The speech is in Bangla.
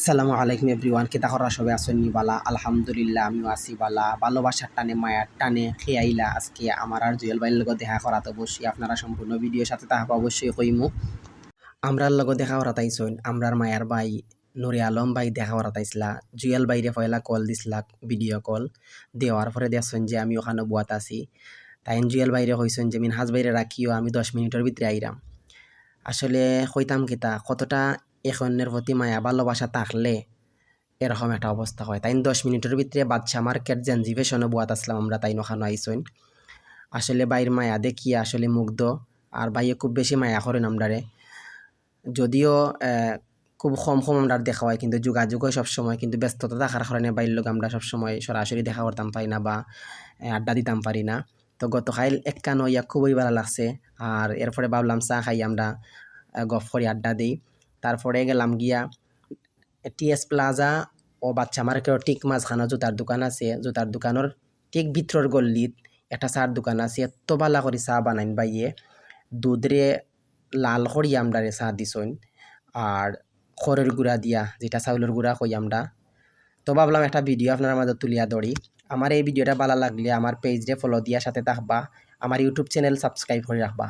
আসসালামু আলাইকুম এভরিওয়ান, কে তাহরা সবাই আসেননি বালা? আলহামদুলিল্লাহ আমিও আছি বালা। ভালোবাসার টানে মায়ার টানে খেয়াইলা আজকে আমার আর জুয়েল ভাইয়ের লগত দেখা করাতে অবশ্যই আপনারা সম্পূর্ণ ভিডিওর সাথে তাহাকে অবশ্যই কইমু। আমরার লগত দেখা করাতাইছইন আমরার মায়ার ভাই নুরে আলম ভাই দেখা করাতাইছিলা। জুয়েল ভাইরে পয়লা কল দিছিলা, ভিডিও কল দেওয়ার পরে দেখছেন যে আমি ওখানে বুয়াত আছি। তাই জুয়েল ভাইরে কইছেন যে মিনহাজ ভাইরে রাখিও, আমি 10 মিনিটের ভিতরে আইরাম। আসলে কইতাম কিতা, কতটা এখনের প্রতি মায়া ভালোবাসা থাকলে এরকম একটা অবস্থা হয়। তাই 10 মিনিটের ভিতরে বাদশা মার্কেট জেনজিভেশনে বুয়াত আসলাম আমরা, তাই ওখানে আইসইন। আসলে বাইর মায়া দেখিয়া আসলে মুগ্ধ। আর বাইয়ে খুব বেশি মায়া করেন আমরারে, যদিও খুব কম আমরার দেখা হয়, কিন্তু যোগাযোগ হয় সবসময়। কিন্তু ব্যস্ততা থাকার কারণে বাইর লোক আমরা সবসময় সরাসরি দেখা করতাম পারি না বা আড্ডা দিতাম পারি না। তো গতকাল একখান ইয়া খুবই ভালো লাগছে। আর এরপরে ভাবলাম চা খাই আমরা, গফ করে আড্ডা দিই। তারপরে গেলাম গিয়া টিএস প্লাজা ও বাচ্চা মার্কেটের ঠিক মাঝখানে জুতার দোকান আছে। জুতার দোকানের ঠিক ভিতরের গল্লিত একটা চার দোকান আছে। এত বালা করে চা বানাইন বাইয়ে, দুধরে লাল করিয়া আমরা চা দিছইন, আর খড়ের গুঁড়া দিয়া, যেটা চাউলের গুঁড়া কই আমরা। তো ভাবলাম একটা ভিডিও আপনার মাঝে তুলিয়া ধরি। আমার এই ভিডিওটা ভালো লাগলে আমার পেজরে ফলো দিয়া সাথে থাকবা, আমার ইউটিউব চ্যানেল সাবস্ক্রাইব করে রাখবা।